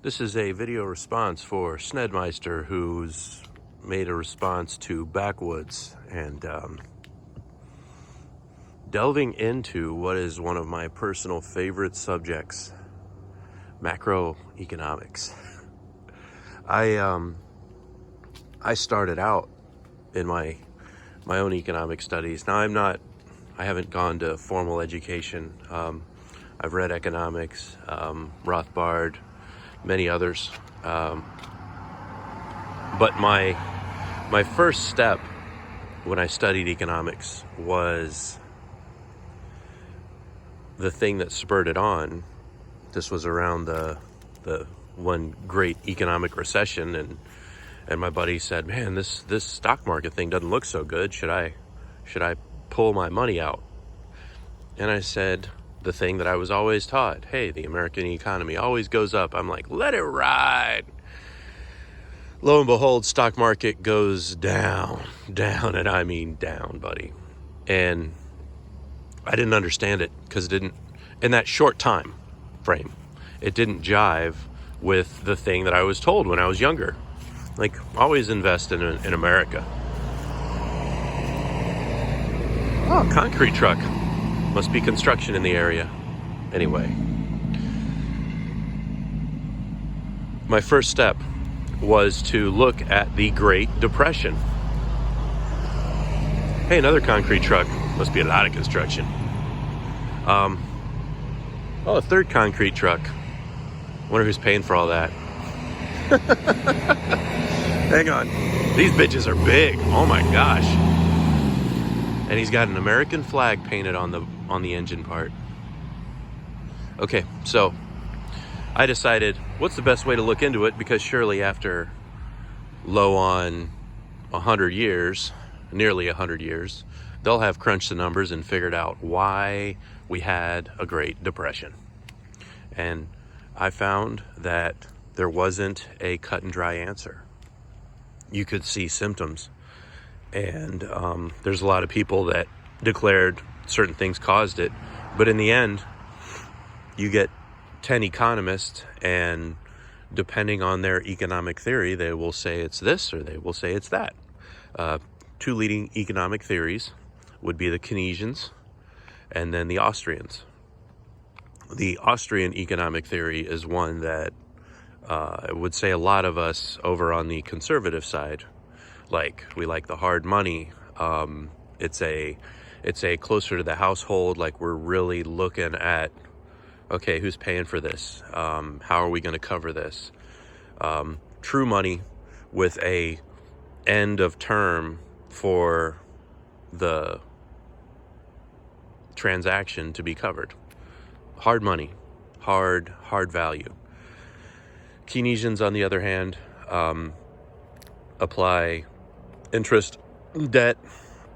This is a video response for Snedmeister, who's made a response to Backwoods and delving into what is one of my personal favorite subjects, macroeconomics. I started out in my own economic studies. Now I haven't gone to formal education. I've read economics, Rothbard, many others. But my first step when I studied economics was the thing that spurred it on. This was around the one great economic recession, and my buddy said, "Man, this stock market thing doesn't look so good. Should I pull my money out?" And I said the thing that I was always taught: hey, the American economy always goes up. I'm like, let it ride. Lo and behold, stock market goes down, and I mean down, buddy. And I didn't understand it because it didn't, in that short time frame, it didn't jive with the thing that I was told when I was younger. Like, always invest in America. Oh, concrete truck. Must be construction in the area. Anyway, my first step was to look at the Great Depression. Hey, another concrete truck. Must be a lot of construction. A third concrete truck. Wonder who's paying for all that. Hang on. These bitches are big. Oh my gosh. And he's got an American flag painted on the engine part. Okay, so I decided, what's the best way to look into it? Because surely after low on 100 years, nearly 100 years, they'll have crunched the numbers and figured out why we had a Great Depression. And I found that there wasn't a cut and dry answer. You could see symptoms. And there's a lot of people that declared certain things caused it. But in the end, you get 10 economists, and depending on their economic theory, they will say it's this or they will say it's that. Two leading economic theories would be the Keynesians and then the Austrians. The Austrian economic theory is one that I would say a lot of us over on the conservative side like. We like the hard money. It's a closer to the household. Like, we're really looking at, okay, who's paying for this? How are we going to cover this? True money with a end of term for the transaction to be covered. Hard money, hard value. Keynesians, on the other hand, apply interest, debt,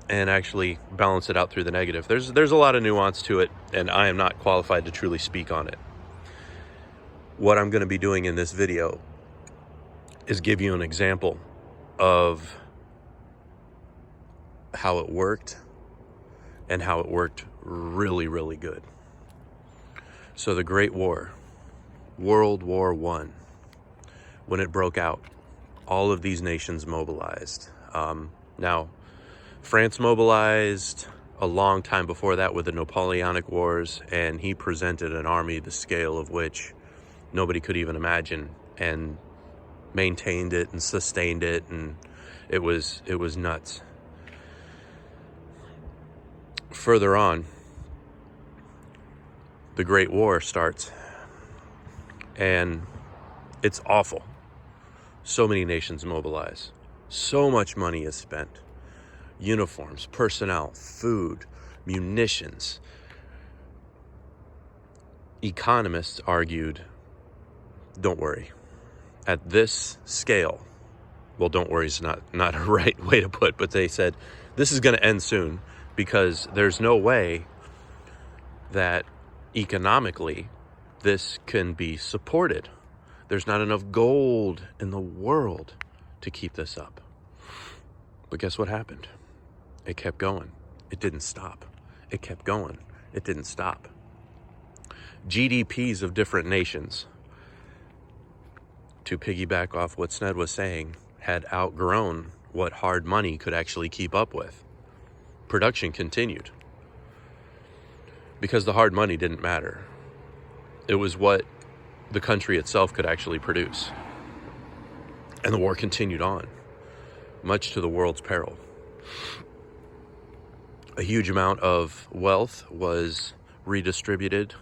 and actually balance it out through the negative. There's a lot of nuance to it, and I am not qualified to truly speak on it. What I'm going to be doing in this video is give you an example of how it worked and how it worked really, really good. So the Great War, World War I, when it broke out, all of these nations mobilized. Now, France mobilized a long time before that with the Napoleonic Wars, and he presented an army the scale of which nobody could even imagine, and maintained it and sustained it, and it was nuts. Further on, the Great War starts, and it's awful. So many nations mobilize. So much money is spent. Uniforms, personnel, food, munitions. Economists argued, don't worry. At this scale, well, don't worry is not a right way to put, but they said this is going to end soon, because there's no way that economically this can be supported. There's not enough gold in the world to keep this up. But guess what happened? It kept going. It didn't stop. It kept going. It didn't stop. GDPs of different nations to piggyback off what Sned was saying, had outgrown what hard money could actually keep up with. Production continued because the hard money didn't matter. It was what the country itself could actually produce. And the war continued on, much to the world's peril. A huge amount of wealth was redistributed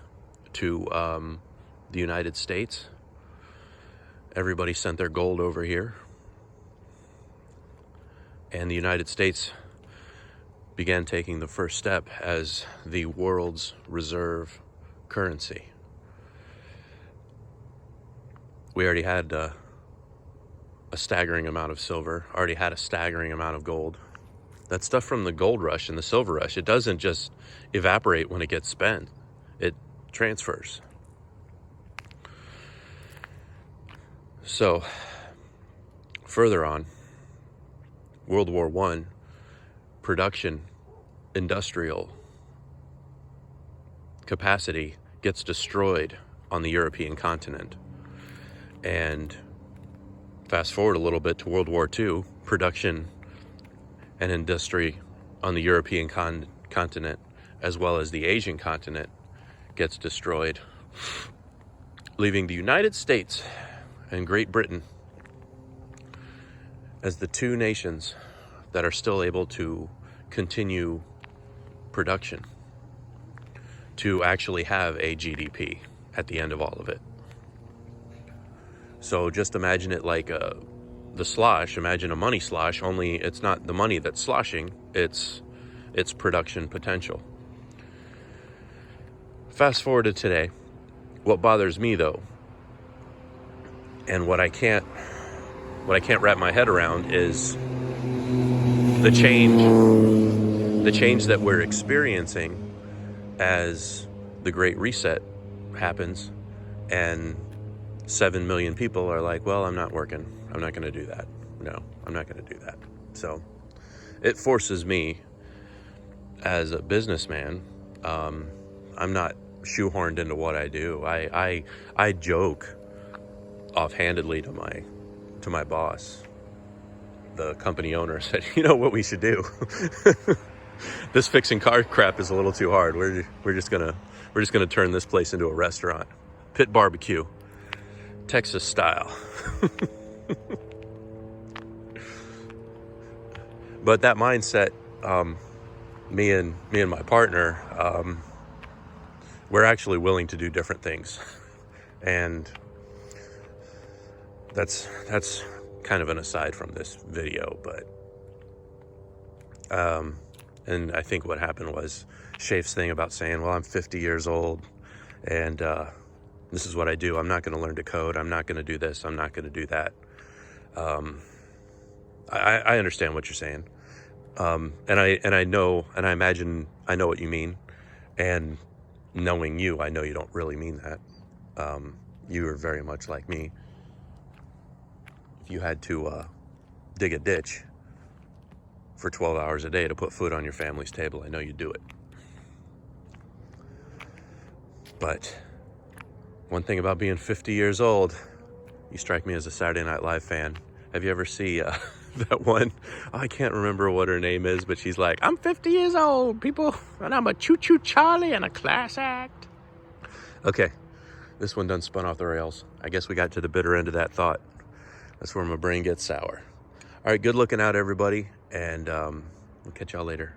to the United States. Everybody sent their gold over here. And the United States began taking the first step as the world's reserve currency. We already had a staggering amount of silver, already had a staggering amount of gold. That stuff from the gold rush and the silver rush, it doesn't just evaporate when it gets spent. It transfers. So, further on, World War I, production, industrial capacity gets destroyed on the European continent. And fast forward a little bit to World War II, production and industry on the European continent, as well as the Asian continent, gets destroyed, leaving the United States and Great Britain as the two nations that are still able to continue production, to actually have a GDP at the end of all of it. So just imagine it like the slosh. Imagine a money slosh, only it's not the money that's sloshing, it's production potential. Fast forward to today. What bothers me though, and what I can't wrap my head around, is the change that we're experiencing as the Great Reset happens, and 7 million people are like, well, I'm not working. I'm not going to do that. No, I'm not going to do that. So it forces me as a businessman. I'm not shoehorned into what I do. I joke offhandedly to my boss, the company owner, said, you know what we should do? This fixing car crap is a little too hard. We're just gonna turn this place into a restaurant. Pit barbecue, Texas style. But that mindset, me and my partner, we're actually willing to do different things. And that's kind of an aside from this video, but and I think what happened was Shafe's thing about saying, well, I'm 50 years old and this is what I do. I'm not going to learn to code. I'm not going to do this. I'm not going to do that. I understand what you're saying. And I know, and I imagine I know what you mean. And knowing you, I know you don't really mean that. You are very much like me. If you had to dig a ditch for 12 hours a day to put food on your family's table, I know you'd do it. But one thing about being 50 years old, you strike me as a Saturday Night Live fan. Have you ever seen that one? Oh, I can't remember what her name is, but she's like, I'm 50 years old, people, and I'm a choo-choo Charlie and a class act. Okay, this one done spun off the rails. I guess we got to the bitter end of that thought. That's where my brain gets sour. All right, good looking out, everybody, and we'll catch y'all later.